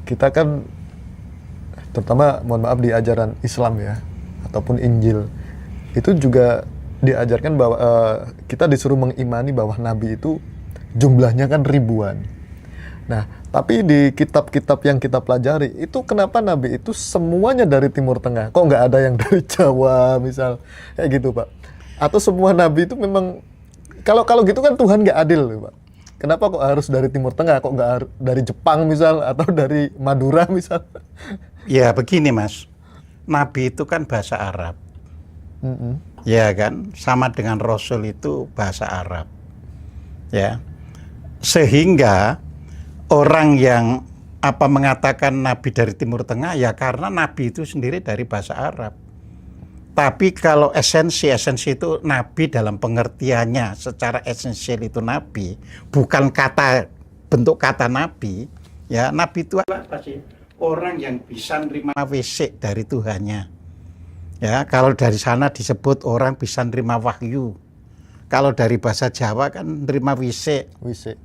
kita kan terutama mohon maaf di ajaran Islam ya ataupun Injil itu juga diajarkan bahwa kita disuruh mengimani bahwa nabi itu jumlahnya kan ribuan. Nah, tapi di kitab-kitab yang kita pelajari itu kenapa nabi itu semuanya dari Timur Tengah? Kok nggak ada yang dari Jawa misal kayak gitu, Pak? Atau semua nabi itu memang kalau gitu kan Tuhan nggak adil, Pak? Kenapa kok harus dari Timur Tengah? Kok nggak dari Jepang misal atau dari Madura misal? Ya begini Mas, nabi itu kan bahasa Arab. Ya kan, sama dengan Rasul itu bahasa Arab. Ya, sehingga orang yang mengatakan nabi dari Timur Tengah ya karena nabi itu sendiri dari bahasa Arab. Tapi kalau esensi itu nabi dalam pengertiannya secara esensial itu nabi, bukan bentuk kata nabi. Ya, nabi itu apa sih? Orang yang bisa nerima WC dari Tuhannya. Ya, kalau dari sana disebut orang bisa nerima wahyu. Kalau dari bahasa Jawa kan nerima WC.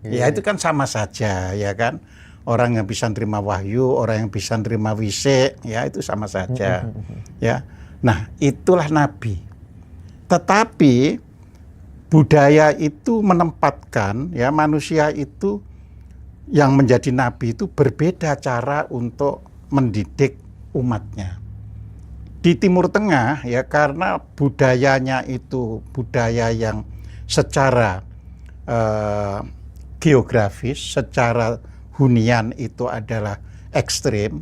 Ya itu kan sama saja, ya kan? Orang yang bisa nerima wahyu, orang yang bisa nerima WC, ya itu sama saja. Ya. Nah, itulah nabi. Tetapi budaya itu menempatkan ya manusia itu yang menjadi nabi itu berbeda cara untuk mendidik umatnya. Di Timur Tengah ya karena budayanya itu budaya yang secara geografis, secara hunian itu adalah ekstrim.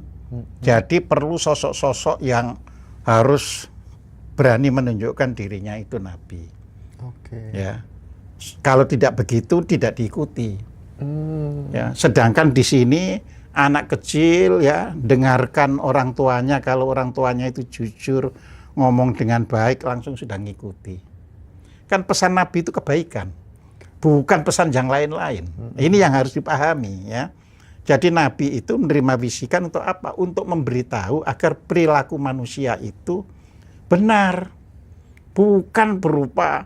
Jadi perlu sosok-sosok yang harus berani menunjukkan dirinya itu nabi. Ya. Kalau tidak begitu tidak diikuti. Ya, sedangkan di sini anak kecil ya dengarkan orang tuanya, kalau orang tuanya itu jujur ngomong dengan baik langsung sudah ngikuti. Kan pesan nabi itu kebaikan, bukan pesan yang lain-lain. Ini yang harus dipahami ya. Jadi nabi itu menerima bisikan untuk apa? Untuk memberitahu agar perilaku manusia itu benar, bukan berupa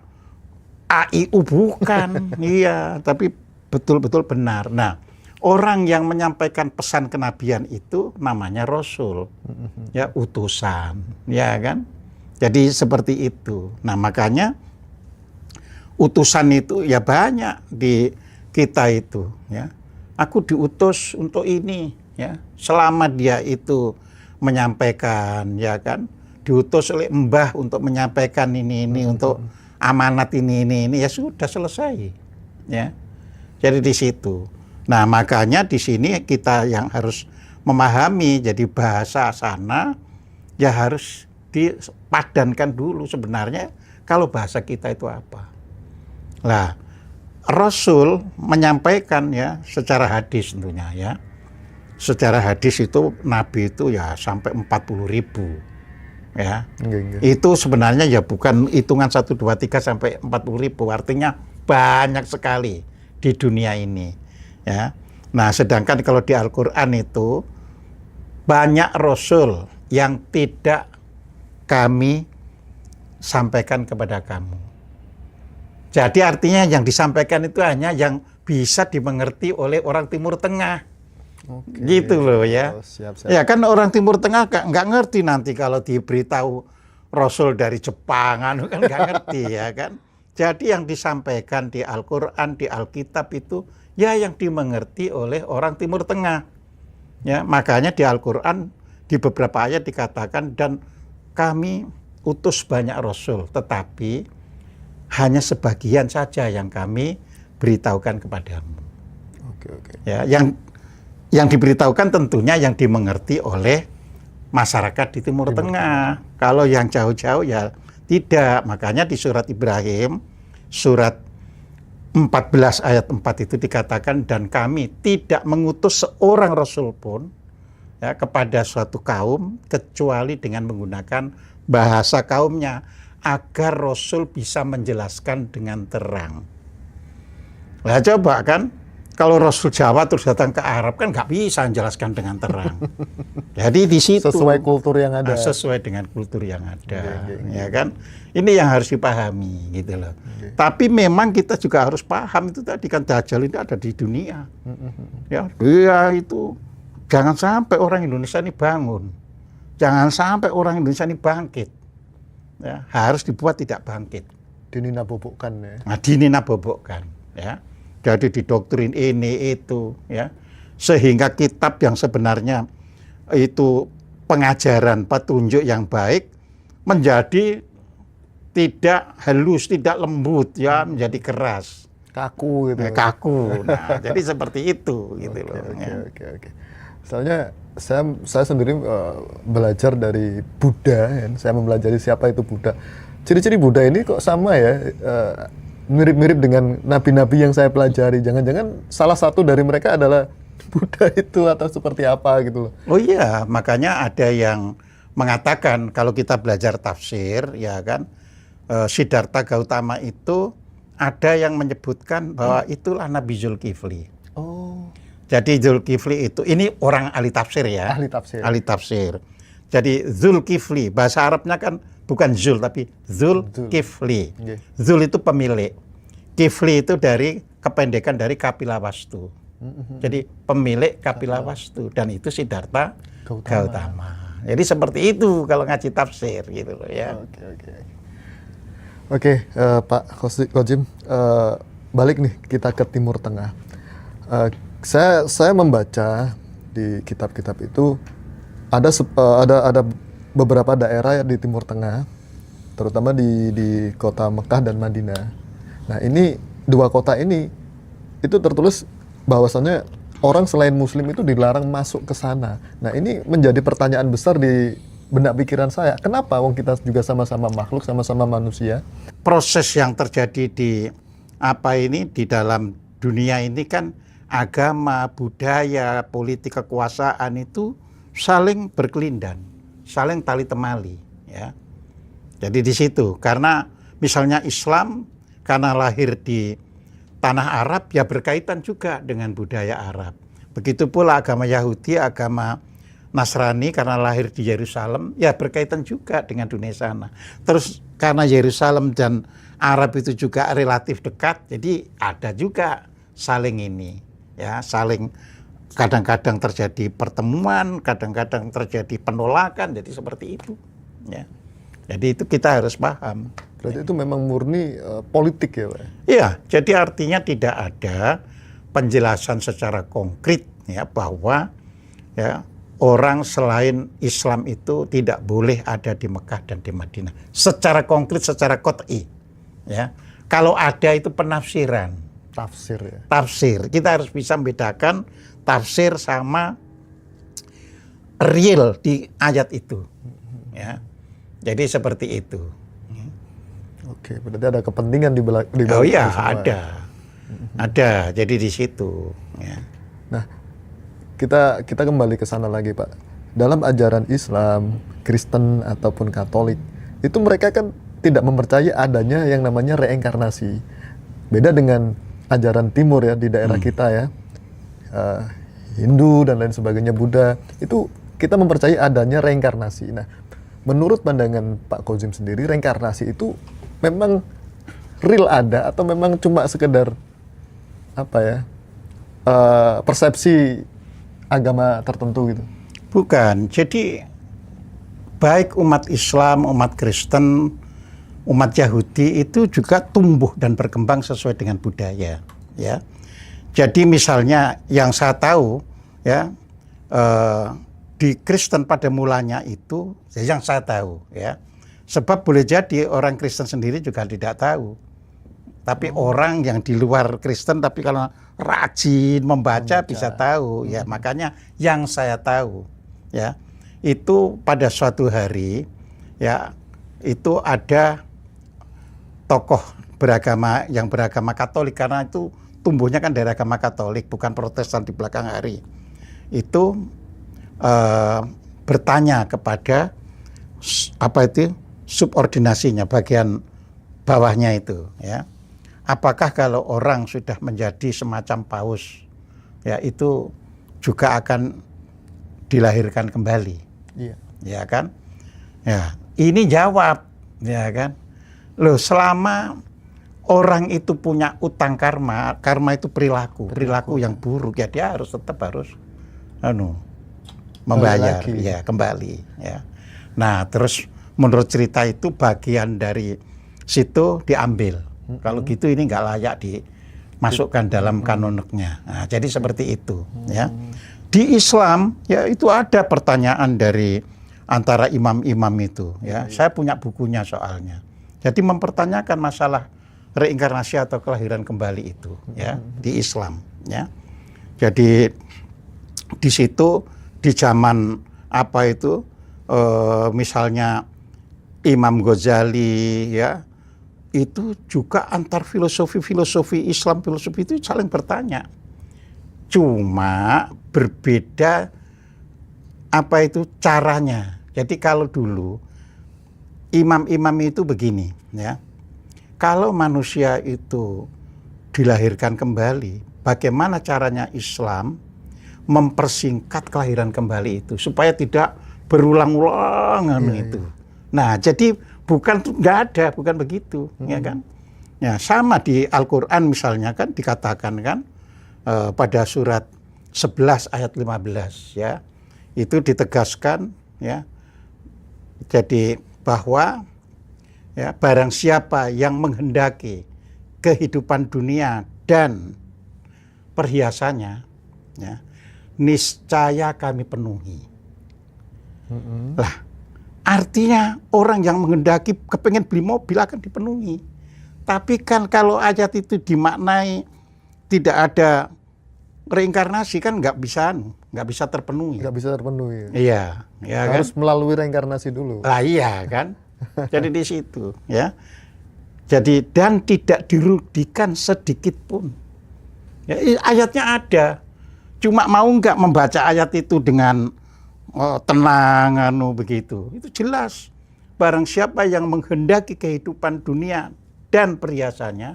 AIU bukan, iya, tapi betul-betul benar. Nah, orang yang menyampaikan pesan kenabian itu namanya rasul, ya utusan, ya kan? Jadi seperti itu. Nah, makanya utusan itu ya banyak di kita itu, ya. Aku diutus untuk ini, ya. Selama dia itu menyampaikan, ya kan? Diutus oleh mbah untuk menyampaikan ini untuk amanat ini, ya sudah selesai, ya. Jadi di situ. Nah, makanya di sini kita yang harus memahami, jadi bahasa sana ya harus dipadankan dulu sebenarnya kalau bahasa kita itu apa. Nah, Rasul menyampaikan ya secara hadis tentunya ya. Secara hadis itu Nabi itu ya sampai 40.000 ya. Itu sebenarnya ya bukan hitungan 1, 2, 3 sampai 40.000, artinya banyak sekali di dunia ini ya. Nah, sedangkan kalau di Al-Qur'an itu banyak rasul yang tidak kami sampaikan kepada kamu. Jadi artinya yang disampaikan itu hanya yang bisa dimengerti oleh orang Timur Tengah. Gitu loh ya. Siap. Ya kan orang Timur Tengah nggak ngerti nanti kalau diberitahu rasul dari Jepang kan nggak ngerti ya kan. Jadi yang disampaikan di Al-Qur'an, di Alkitab itu ya yang dimengerti oleh orang Timur Tengah. Ya, makanya di Al-Qur'an di beberapa ayat dikatakan dan kami utus banyak rasul, tetapi hanya sebagian saja yang kami beritahukan kepadamu. Ya, yang diberitahukan tentunya yang dimengerti oleh masyarakat di Timur Tengah. Kalau yang jauh-jauh ya tidak. Makanya di surat Ibrahim, surat 14 ayat 4 itu dikatakan, dan kami tidak mengutus seorang rasul pun ya, kepada suatu kaum kecuali dengan menggunakan bahasa kaumnya, agar rasul bisa menjelaskan dengan terang. Nah coba kan, kalau rasul Jawa terus datang ke Arab kan nggak bisa menjelaskan dengan terang. Jadi di situ sesuai kultur yang ada. Sesuai dengan kultur yang ada, ya kan? Ini yang harus dipahami gitu loh. Tapi memang kita juga harus paham itu tadi kan Dajjal ini ada di dunia. Ya, dia itu Jangan sampai orang Indonesia ini bangun. Jangan sampai orang Indonesia ini bangkit. Ya, harus dibuat tidak bangkit. Dinina-bobokkan ya. Nah, dinina-bobokkan, ya. Jadi didoktrin ini itu, ya. Sehingga kitab yang sebenarnya itu pengajaran petunjuk yang baik menjadi tidak halus, tidak lembut, ya, menjadi keras. Kaku gitu. Kaku. Nah, jadi seperti itu gitu loh. Oke. Soalnya saya sendiri belajar dari Buddha, ya. Saya mempelajari siapa itu Buddha. Ciri-ciri Buddha ini kok sama ya, mirip-mirip dengan nabi-nabi yang saya pelajari. Jangan-jangan salah satu dari mereka adalah Buddha itu atau seperti apa gitu loh. Oh iya, makanya ada yang mengatakan kalau kita belajar tafsir, ya kan, Siddhartha Gautama itu ada yang menyebutkan bahwa itulah Nabi Zulkifli. Oh. Jadi Zulkifli itu, ini orang ahli tafsir ya. Ahli tafsir. Ahli tafsir. Jadi Zulkifli, bahasa Arabnya kan bukan Zul, tapi Zulkifli. Okay. Zul itu pemilik. Kifli itu dari kependekan dari Kapilawastu. Jadi pemilik Kapilawastu. Dan itu Siddhartha Gautama. Jadi seperti itu kalau ngaji tafsir gitu loh ya. Oke, Pak Kojim, balik nih kita ke Timur Tengah. Saya membaca di kitab-kitab itu ada beberapa daerah di Timur Tengah, terutama di kota Mekah dan Madinah. Nah, ini dua kota ini itu tertulis bahwasannya orang selain Muslim itu dilarang masuk ke sana. Nah, ini menjadi pertanyaan besar di benak pikiran saya. Kenapa? Wong kita juga sama-sama makhluk, sama-sama manusia. Proses yang terjadi di di dalam dunia ini kan agama, budaya, politik, kekuasaan itu saling berkelindan, saling tali temali, ya. Jadi di situ, karena misalnya Islam karena lahir di tanah Arab ya berkaitan juga dengan budaya Arab. Begitu pula agama Yahudi, agama Nasrani karena lahir di Yerusalem ya berkaitan juga dengan dunia sana. Terus karena Yerusalem dan Arab itu juga relatif dekat, jadi ada juga saling ini. Ya, saling kadang-kadang terjadi pertemuan, kadang-kadang terjadi penolakan, jadi seperti itu. Ya, jadi itu kita harus paham. Berarti itu memang murni politik ya, Pak? Iya, jadi artinya tidak ada penjelasan secara konkret ya bahwa ya orang selain Islam itu tidak boleh ada di Mekah dan di Madinah. Secara konkret, secara qat'i. Ya, kalau ada itu penafsiran. Tafsir ya. Tafsir. Kita harus bisa membedakan tafsir sama real di ayat itu. Ya. Jadi seperti itu. Oke, berarti ada kepentingan di balik. Oh iya, ada. Ada. Jadi di situ. Ya. Nah, kita kembali ke sana lagi, Pak. Dalam ajaran Islam, Kristen ataupun Katolik, itu mereka kan tidak mempercayai adanya yang namanya reinkarnasi. Beda dengan ajaran Timur ya di daerah kita ya, Hindu dan lain sebagainya, Buddha, itu kita mempercayai adanya reinkarnasi. Nah, menurut pandangan Pak Kojim sendiri, reinkarnasi itu memang real ada atau memang cuma sekedar apa ya, persepsi agama tertentu gitu? Bukan. Jadi baik umat Islam, umat Kristen, umat Yahudi itu juga tumbuh dan berkembang sesuai dengan budaya, ya. Jadi misalnya yang saya tahu, ya, di Kristen pada mulanya itu, yang saya tahu, ya, sebab boleh jadi orang Kristen sendiri juga tidak tahu. Tapi orang yang di luar Kristen, tapi kalau rajin membaca bisa tahu, ya. Makanya yang saya tahu, ya, itu pada suatu hari, ya, itu ada tokoh beragama yang beragama Katolik, karena itu tumbuhnya kan dari agama Katolik, bukan Protestan di belakang hari. Itu bertanya kepada subordinasinya, bagian bawahnya itu, ya. Apakah kalau orang sudah menjadi semacam paus, ya, itu juga akan dilahirkan kembali? Iya. Ya kan? Ya, ini jawab, ya kan? Loh, selama orang itu punya utang karma, karma itu perilaku yang buruk, ya dia harus tetap membayar, lagi. ya kembali. Ya. Nah, terus menurut cerita itu bagian dari situ diambil. Kalau gitu ini nggak layak dimasukkan dalam kanonnya. Nah, jadi seperti itu. Ya. Di Islam, ya itu ada pertanyaan dari antara imam-imam itu. Ya, saya punya bukunya soalnya. Jadi mempertanyakan masalah reinkarnasi atau kelahiran kembali itu, ya di Islam. Ya. Jadi di situ di zaman apa itu, misalnya Imam Ghazali, ya itu juga antar filosofi Islam, filosofi itu saling bertanya. Cuma berbeda apa itu caranya. Jadi kalau dulu imam-imam itu begini, ya. Kalau manusia itu dilahirkan kembali, bagaimana caranya Islam mempersingkat kelahiran kembali itu supaya tidak berulang-ulang itu. Nah, jadi nggak ada, bukan begitu, ya kan? Ya, sama di Al-Qur'an misalnya kan dikatakan kan pada surat 11 ayat 15, ya. Itu ditegaskan, ya. Jadi bahwa ya, barang siapa yang menghendaki kehidupan dunia dan perhiasannya, ya, niscaya kami penuhi. Lah, artinya orang yang menghendaki kepengen beli mobil akan dipenuhi. Tapi kan kalau ayat itu dimaknai tidak ada reinkarnasi kan nggak bisa terpenuhi. Nggak bisa terpenuhi. Iya, ya Harus kan? melalui reinkarnasi dulu. Lah iya kan? Jadi di situ, ya. Jadi dan tidak dirugikan sedikit pun. Ya, ayatnya ada. Cuma mau nggak membaca ayat itu dengan tenang, begitu. Itu jelas. Barang siapa yang menghendaki kehidupan dunia dan perhiasannya,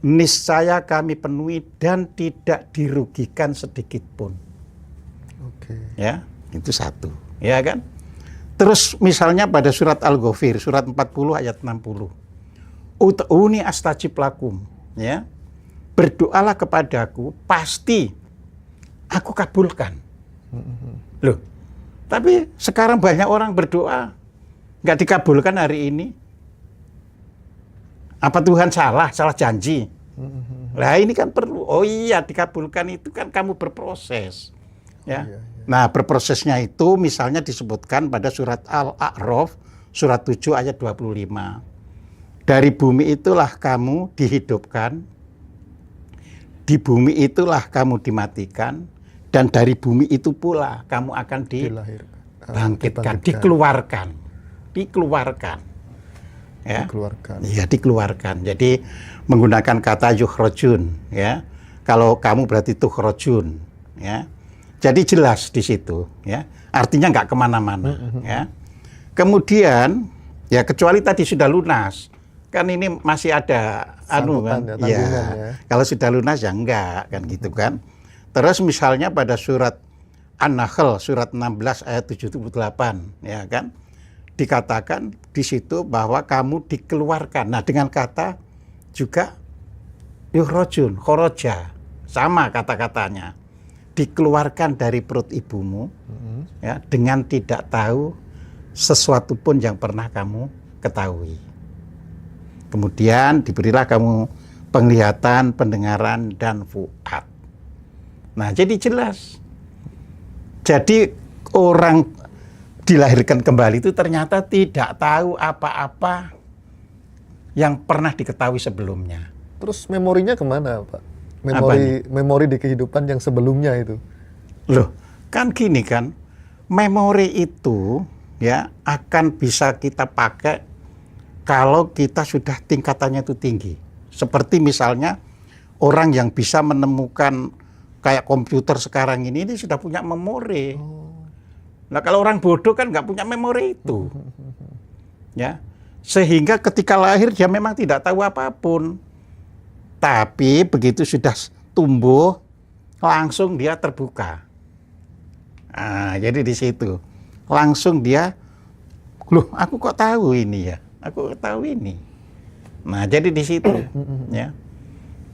niscaya kami penuhi dan tidak dirugikan sedikit pun. Oke. Ya, itu satu. Ya kan? Terus misalnya pada surat Al-Ghafir, surat 40 ayat 60. Ud'uni astajib lakum, ya. Berdoalah kepadaku, pasti aku kabulkan. Loh, tapi sekarang banyak orang berdoa nggak dikabulkan hari ini. Apa Tuhan salah janji? Nah ini kan perlu, oh iya dikabulkan itu kan kamu berproses. Ya. Iya. Nah berprosesnya itu misalnya disebutkan pada surat Al-A'raf, surat 7 ayat 25. Dari bumi itulah kamu dihidupkan, di bumi itulah kamu dimatikan, dan dari bumi itu pula kamu akan dibangkitkan, dikeluarkan. Ya. Iya, dikeluarkan. Jadi menggunakan kata yukhrajun, ya. Kalau kamu berarti tukhrajun, ya. Jadi jelas di situ, ya. Artinya nggak kemana-mana, ya. Kemudian, ya kecuali tadi sudah lunas, kan ini masih ada Sangkutan, kan, ya. Kalau sudah lunas ya enggak, kan gitu kan. Terus misalnya pada surat An-Nahl, surat 16 ayat 78, ya kan. Dikatakan di situ bahwa kamu dikeluarkan. Nah dengan kata juga yukhrajun, khoroja, sama kata-katanya. Dikeluarkan dari perut ibumu, ya, dengan tidak tahu sesuatu pun yang pernah kamu ketahui. Kemudian diberilah kamu penglihatan, pendengaran, dan fuad. Nah jadi jelas. Jadi orang dilahirkan kembali itu ternyata tidak tahu apa-apa yang pernah diketahui sebelumnya. Terus memorinya kemana, Pak? Memori di kehidupan yang sebelumnya itu. Loh, kan gini kan, memori itu ya akan bisa kita pakai kalau kita sudah tingkatannya itu tinggi. Seperti misalnya orang yang bisa menemukan kayak komputer sekarang ini sudah punya memori. Nah kalau orang bodoh kan nggak punya memori itu, ya. Sehingga ketika lahir dia memang tidak tahu apapun, tapi begitu sudah tumbuh langsung dia terbuka. Nah, jadi di situ langsung dia, loh aku kok tahu ini ya, aku tahu ini. Nah jadi di situ, ya.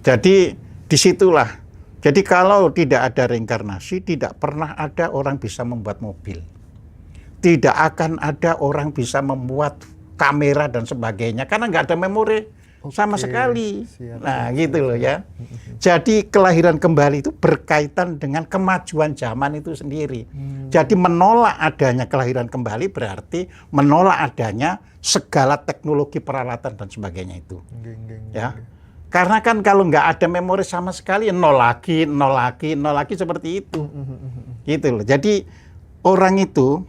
Jadi disitulah Jadi kalau tidak ada reinkarnasi, tidak pernah ada orang bisa membuat mobil. Tidak akan ada orang bisa membuat kamera dan sebagainya, karena nggak ada memori sama sekali. Siap, Nah, siap, gitu loh ya. Jadi kelahiran kembali itu berkaitan dengan kemajuan zaman itu sendiri. Jadi menolak adanya kelahiran kembali berarti menolak adanya segala teknologi peralatan dan sebagainya itu. Ya. Karena kan kalau nggak ada memori sama sekali, nol lagi seperti itu. Gitu loh. Jadi orang itu,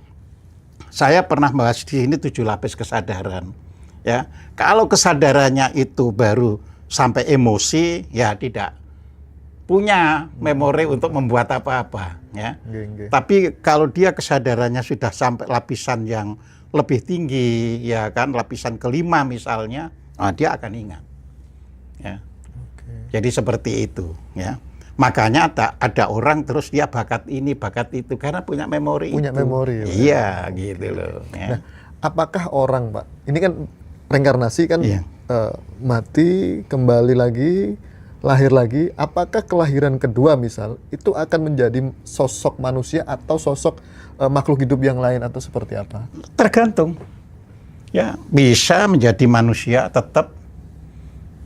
saya pernah bahas di sini 7 lapis kesadaran. Ya, kalau kesadarannya itu baru sampai emosi, ya tidak punya memori untuk membuat apa-apa. Ya. Tapi kalau dia kesadarannya sudah sampai lapisan yang lebih tinggi, ya kan, lapisan kelima misalnya, nah dia akan ingat. Ya. Jadi seperti itu. Ya. Makanya ada orang terus dia bakat ini, bakat itu karena punya memori. Punya itu. memori. Iya, gitu loh. Ya. Nah, apakah orang, Pak, ini kan reinkarnasi kan, mati, kembali lagi, lahir lagi. Apakah kelahiran kedua misal itu akan menjadi sosok manusia atau sosok makhluk hidup yang lain atau seperti apa? Tergantung. Ya, bisa menjadi manusia tetap.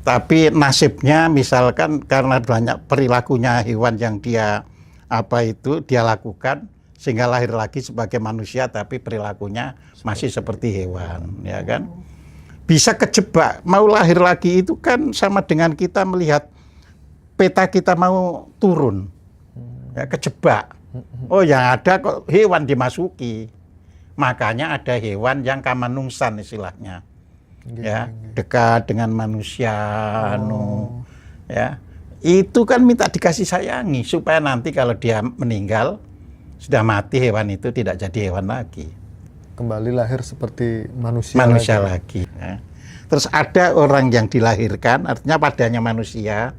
Tapi nasibnya misalkan karena banyak perilakunya hewan yang dia lakukan sehingga lahir lagi sebagai manusia tapi perilakunya masih seperti hewan, ya kan? Bisa kejebak, mau lahir lagi itu kan sama dengan kita melihat peta kita mau turun. Ya, kejebak. Oh, yang ada kok hewan dimasuki. Makanya ada hewan yang kamanungsan istilahnya. Ya, dekat dengan manusia, ya, itu kan minta dikasih sayangi supaya nanti kalau dia meninggal sudah mati hewan itu tidak jadi hewan lagi, kembali lahir seperti manusia lagi. Ya. Terus ada orang yang dilahirkan artinya padanya manusia,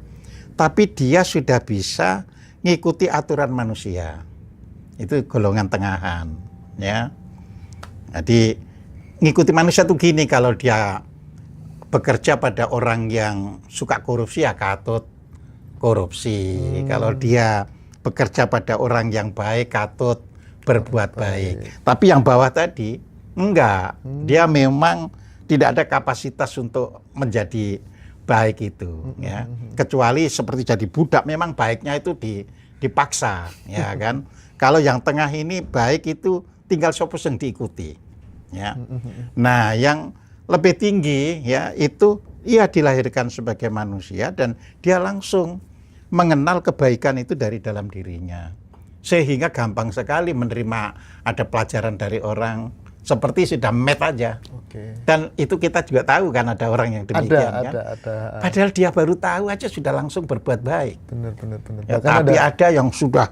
tapi dia sudah bisa ngikuti aturan manusia, itu golongan tengahan, ya. Jadi ngikuti manusia tuh gini, kalau dia bekerja pada orang yang suka korupsi ya katut korupsi. Kalau dia bekerja pada orang yang baik katut berbuat baik. Tapi yang bawah tadi enggak. Dia memang tidak ada kapasitas untuk menjadi baik itu, ya. Kecuali seperti jadi budak, memang baiknya itu dipaksa, ya kan. Kalau yang tengah ini baik itu tinggal sopus yang diikuti. Ya. Nah, yang lebih tinggi ya itu ia dilahirkan sebagai manusia dan dia langsung mengenal kebaikan itu dari dalam dirinya. Sehingga gampang sekali menerima ada pelajaran dari orang seperti sudah met aja. Dan itu kita juga tahu kan ada orang yang demikian kan. Ada. Padahal dia baru tahu aja sudah langsung berbuat baik. Benar. Ya, tapi ada yang sudah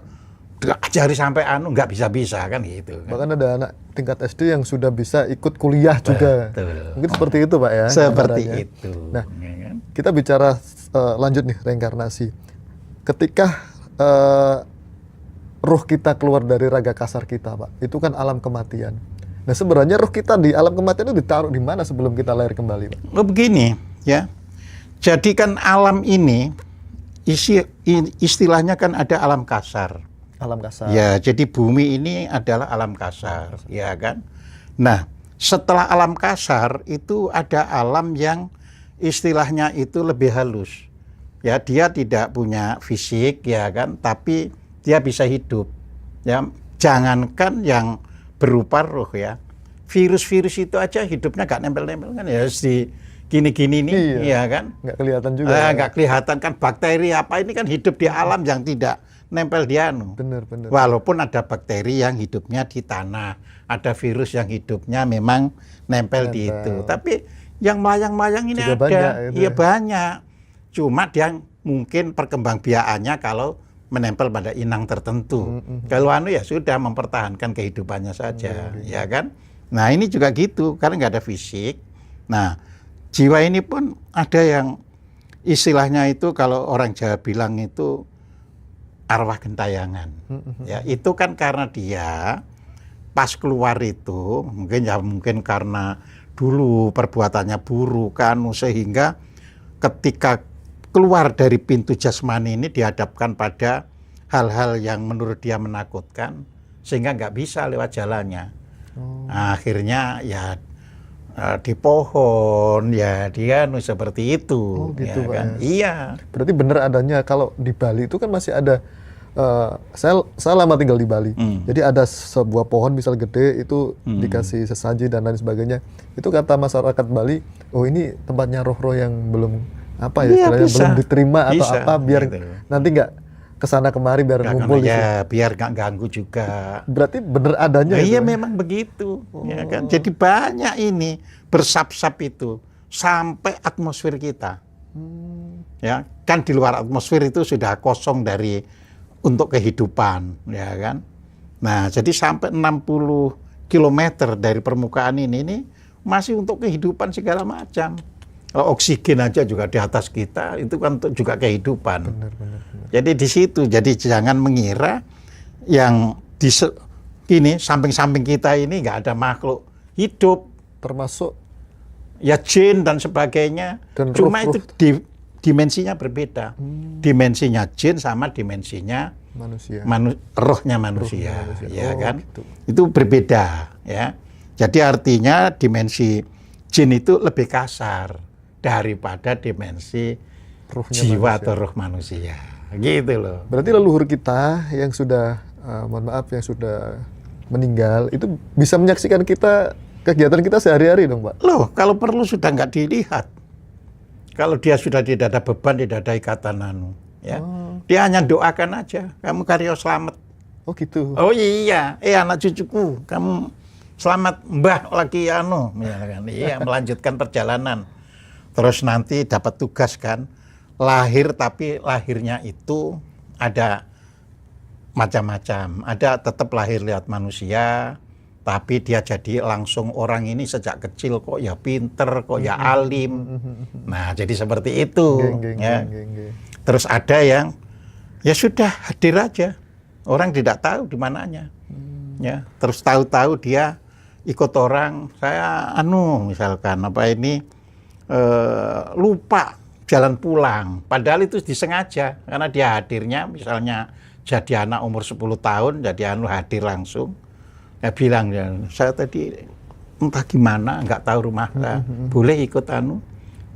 ajari sampai nggak bisa-bisa kan gitu. Bahkan ada anak tingkat SD yang sudah bisa ikut kuliah juga. Mungkin seperti itu, Pak, ya. Seperti itu. Nah, kita bicara lanjut nih reinkarnasi. Ketika ruh kita keluar dari raga kasar kita, Pak, itu kan alam kematian. Nah, sebenarnya ruh kita di alam kematian itu ditaruh di mana sebelum kita lahir kembali, Pak? Begini, ya. Jadi kan alam ini istilahnya kan ada alam kasar. Alam kasar. Ya, jadi bumi ini adalah alam kasar, ya kan? Nah, setelah alam kasar itu ada alam yang istilahnya itu lebih halus. Ya, dia tidak punya fisik, ya kan? Tapi dia bisa hidup. Ya, jangankan yang berupa roh ya. Virus-virus itu aja hidupnya gak nempel-nempel kan ya, di gini-gini nih, ya kan? Nggak kelihatan juga. Nggak kelihatan kan, bakteri apa ini kan hidup di alam yang tidak nempel di Benar. Walaupun ada bakteri yang hidupnya di tanah, ada virus yang hidupnya memang nempel di itu. Tapi yang melayang-melayang ini juga ada. Iya banyak. Cuma dia mungkin perkembangbiakannya kalau menempel pada inang tertentu. Kalau ya sudah mempertahankan kehidupannya saja, ya kan? Nah, ini juga gitu, karena nggak ada fisik. Nah, jiwa ini pun ada yang istilahnya itu kalau orang Jawa bilang itu arwah gentayangan. Ya, itu kan karena dia pas keluar itu mungkin karena dulu perbuatannya buruk kan, sehingga ketika keluar dari pintu jasmani ini dihadapkan pada hal-hal yang menurut dia menakutkan, sehingga nggak bisa lewat jalannya. Akhirnya ya di pohon, ya dia seperti itu. gitu, ya Pak, kan? ya. Iya. Berarti bener adanya kalau di Bali itu kan masih ada, saya lama tinggal di Bali. Jadi ada sebuah pohon misal gede itu dikasih sesaji dan lain sebagainya. Itu kata masyarakat Bali, oh ini tempatnya roh-roh yang belum apa ya, Iya, istilahnya bisa. belum diterima atau Bisa, apa, biar gitu. nanti nggak kesana kemari biar Nggak ngumpul di situ. ya, biar nggak ganggu juga. Berarti bener adanya Nah, itu, iya ya? memang begitu, ya kan. Jadi banyak ini bersap-sap itu sampai atmosfer kita. Ya kan di luar atmosfer itu sudah kosong dari untuk kehidupan, ya kan. Nah, jadi sampai 60 km dari permukaan ini masih untuk kehidupan segala macam. Kalau oksigen aja juga di atas kita, itu kan untuk juga kehidupan. Bener. Jadi di situ, jadi jangan mengira yang di ini samping-samping kita ini nggak ada makhluk hidup, Termasuk ya jin dan sebagainya. Dan Cuma ruh-ruh. itu dimensinya berbeda. Dimensinya jin sama dimensinya manusia. rohnya manusia, manusia. ya Oh, kan? gitu. Itu berbeda, ya. Jadi artinya dimensi jin itu lebih kasar daripada dimensi Ruhnya jiwa manusia. atau roh manusia, gitu loh. Berarti leluhur kita yang sudah, mohon maaf, yang sudah meninggal itu bisa menyaksikan kita, kegiatan kita sehari-hari dong, Pak? Loh, kalau perlu sudah nggak dilihat. Kalau dia sudah tidak ada beban, tidak ada ikatan ya. Dia hanya doakan aja, kamu karyo selamat. Oh gitu. Oh iya, anak cucuku, kamu selamat, Mbah lagi ya kan. Iya, melanjutkan perjalanan. Terus nanti dapat tugas kan, lahir, tapi lahirnya itu ada macam-macam. Ada tetap lahir lihat manusia, tapi dia jadi langsung orang ini sejak kecil kok ya pinter, kok ya alim. Nah, jadi seperti itu. Ya. Geng. Terus ada yang ya sudah hadir aja, orang tidak tahu di mananya. Ya, terus tahu-tahu dia ikut orang, saya misalkan apa ini lupa jalan pulang, padahal itu disengaja karena dia hadirnya misalnya jadi anak umur 10 tahun, jadi hadir langsung. Ya bilang ya, saya tadi entah gimana, nggak tahu rumah, boleh ikut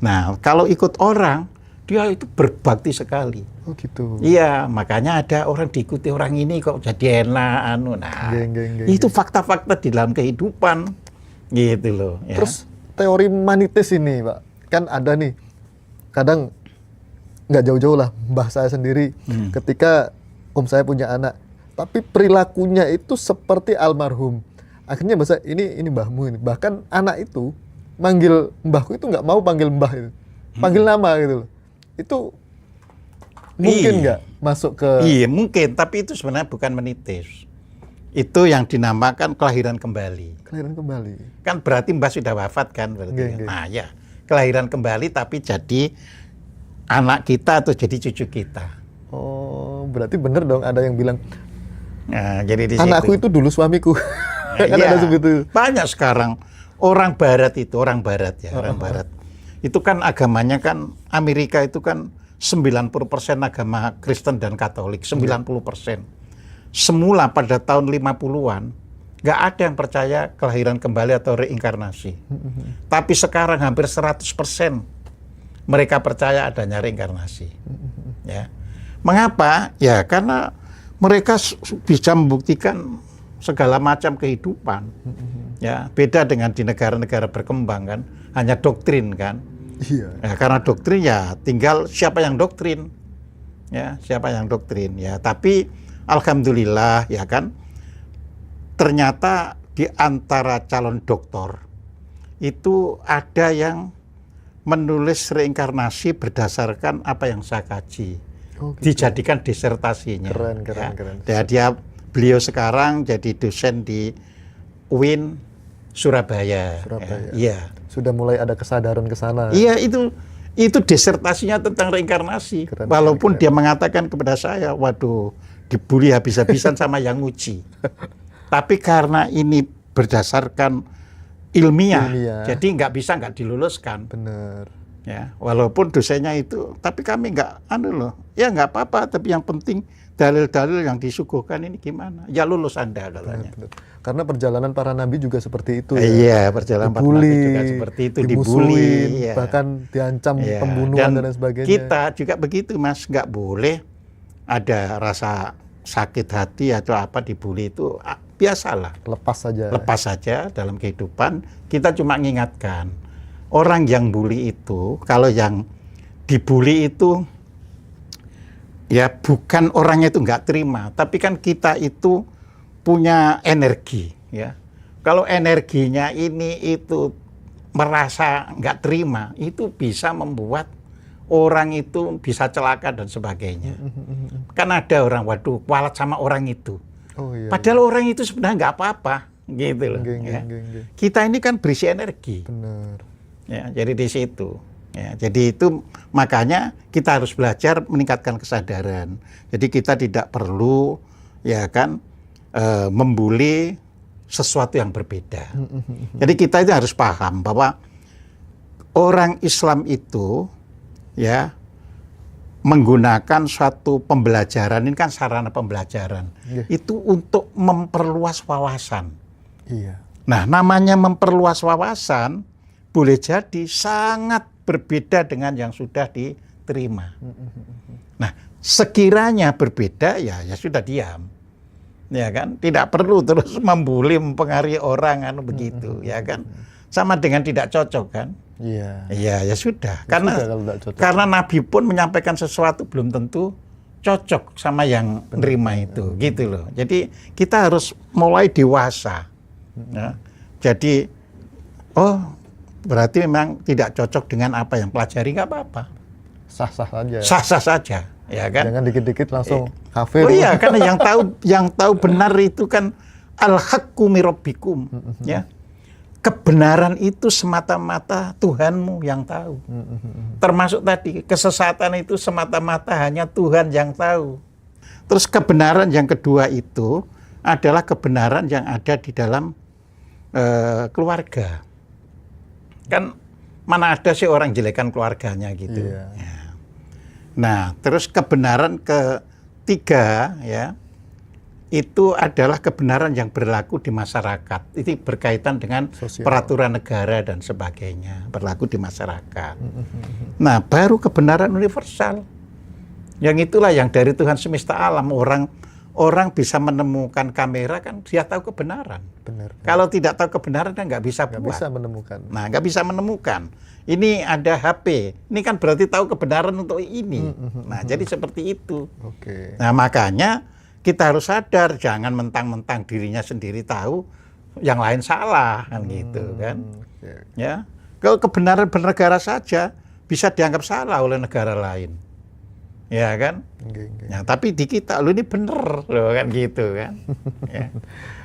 Nah, kalau ikut orang, dia itu berbakti sekali. Oh gitu. Iya, makanya ada orang diikuti orang ini kok jadi enak Nah, Geng. itu fakta-fakta di dalam kehidupan, gitu loh. Ya. Terus teori manitis ini, Pak, kan ada nih, kadang nggak jauh-jauh lah, mbah saya sendiri ketika om saya punya anak, tapi perilakunya itu seperti almarhum. Akhirnya bahasa ini mbahmu ini. Bahkan anak itu manggil mbahku itu nggak mau panggil mbah itu, panggil nama gitu loh. Itu mungkin Iya. nggak masuk ke? Iya mungkin, tapi itu sebenarnya bukan menitis. Itu yang dinamakan kelahiran kembali. Kelahiran kembali. Kan berarti mbah sudah wafat kan berarti. Nggih. Nah ya, kelahiran kembali tapi jadi anak kita atau jadi cucu kita. Oh, berarti bener dong ada yang bilang Nah, jadi di anakku situ. itu dulu suamiku. Nah, Kan iya. ada segitu. Banyak sekarang orang barat itu kan agamanya kan Amerika itu kan 90% agama Kristen dan Katolik, 90%. Semula pada tahun 50-an nggak ada yang percaya kelahiran kembali atau reinkarnasi. Tapi sekarang hampir 100% mereka percaya adanya reinkarnasi. Ya. Mengapa? Ya karena mereka bisa membuktikan segala macam kehidupan. Ya, beda dengan di negara-negara berkembang kan, hanya doktrin kan. Iya. Ya, karena doktrin ya tinggal siapa yang doktrin. Ya, siapa yang doktrin ya. Tapi alhamdulillah ya kan ternyata di antara calon doktor itu ada yang menulis reinkarnasi berdasarkan apa yang saya kaji. Oh, gitu. Dijadikan disertasinya. Keren. Ya, beliau sekarang jadi dosen di UIN Surabaya. Iya. Sudah mulai ada kesadaran ke sana. Iya, itu disertasinya tentang reinkarnasi. Keren, Walaupun keren. dia mengatakan kepada saya, waduh, dibully habis-habisan sama yang nguji. Tapi karena ini berdasarkan ilmiah. Ilmiah. Jadi nggak diluluskan. Bener. Ya, walaupun dosennya itu, tapi kami nggak, ya nggak apa-apa, tapi yang penting dalil-dalil yang disuguhkan ini gimana? Ya lulus Anda katanya. Benar. Karena perjalanan para nabi juga seperti itu ya. Iya, perjalanan para nabi juga seperti itu, dibully, ya. Bahkan diancam Ya, pembunuhan dan lain sebagainya. Kita juga begitu, Mas, nggak boleh ada rasa sakit hati atau apa dibully itu biasalah. Lepas saja dalam kehidupan. Kita cuma mengingatkan orang yang bully itu, kalau yang dibully itu ya bukan orangnya itu nggak terima, tapi kan kita itu punya energi, ya. Kalau energinya ini itu merasa nggak terima, itu bisa membuat orang itu bisa celaka dan sebagainya. Kan ada orang, waduh, kualat sama orang itu. Oh, iya, padahal orang itu sebenarnya nggak apa-apa, gitu loh. Ya. Kita ini kan berisi energi. Benar. Ya, jadi di situ. Ya, jadi itu makanya kita harus belajar meningkatkan kesadaran. Jadi kita tidak perlu, ya kan, membuli sesuatu yang berbeda. Jadi kita itu harus paham bahwa orang Islam itu, ya, menggunakan suatu pembelajaran, ini kan sarana pembelajaran, itu untuk memperluas wawasan. Iya. Nah, namanya memperluas wawasan boleh jadi sangat berbeda dengan yang sudah diterima. Nah, sekiranya berbeda, ya sudah diam, ya kan? Tidak perlu terus membuli, mempengaruhi orang, begitu, ya kan? Sama dengan tidak cocok, kan? Iya. Iya, ya sudah. Sudah, Karena Nabi pun menyampaikan sesuatu belum tentu cocok sama yang menerima itu, gitu loh. Jadi kita harus mulai dewasa. Ya. Jadi, berarti memang tidak cocok dengan apa yang pelajari, nggak apa-apa. Sah-sah saja. Sah-sah saja, ya kan? Jangan dikit-dikit langsung kafir. Oh iya, karena yang tahu benar itu kan al-haqqu min rabbikum, ya. Kebenaran itu semata-mata Tuhanmu yang tahu. Termasuk tadi, kesesatan itu semata-mata hanya Tuhan yang tahu. Terus kebenaran yang kedua itu adalah kebenaran yang ada di dalam keluarga. Kan mana ada sih orang jelekan keluarganya gitu. Iya. Ya. Nah, terus kebenaran ketiga, ya, itu adalah kebenaran yang berlaku di masyarakat. Itu berkaitan dengan peraturan negara dan sebagainya, berlaku di masyarakat. Nah, baru kebenaran universal. Yang itulah yang dari Tuhan semesta alam. Orang bisa menemukan kamera, kan dia tahu kebenaran. Benar. Kalau tidak tahu kebenaran, kan nggak bisa buat. Nggak bisa menemukan. Nah, nggak bisa menemukan. Ini ada HP. Ini kan berarti tahu kebenaran untuk ini. Nah, jadi seperti itu. Oke. Nah, makanya kita harus sadar, jangan mentang-mentang dirinya sendiri tahu, yang lain salah, kan gitu kan. Ya, kalau kebenaran bernegara saja bisa dianggap salah oleh negara lain, ya kan. Ya, tapi di kita, ini bener, loh, kan gitu kan. Ya.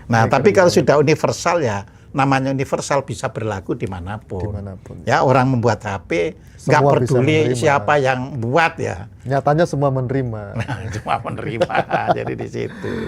Nah, tapi kalau sudah universal, ya namanya universal bisa berlaku dimanapun. Ya, orang membuat HP nggak peduli siapa yang buat, ya. Nyatanya semua menerima. Nah, cuma menerima. Jadi di situ.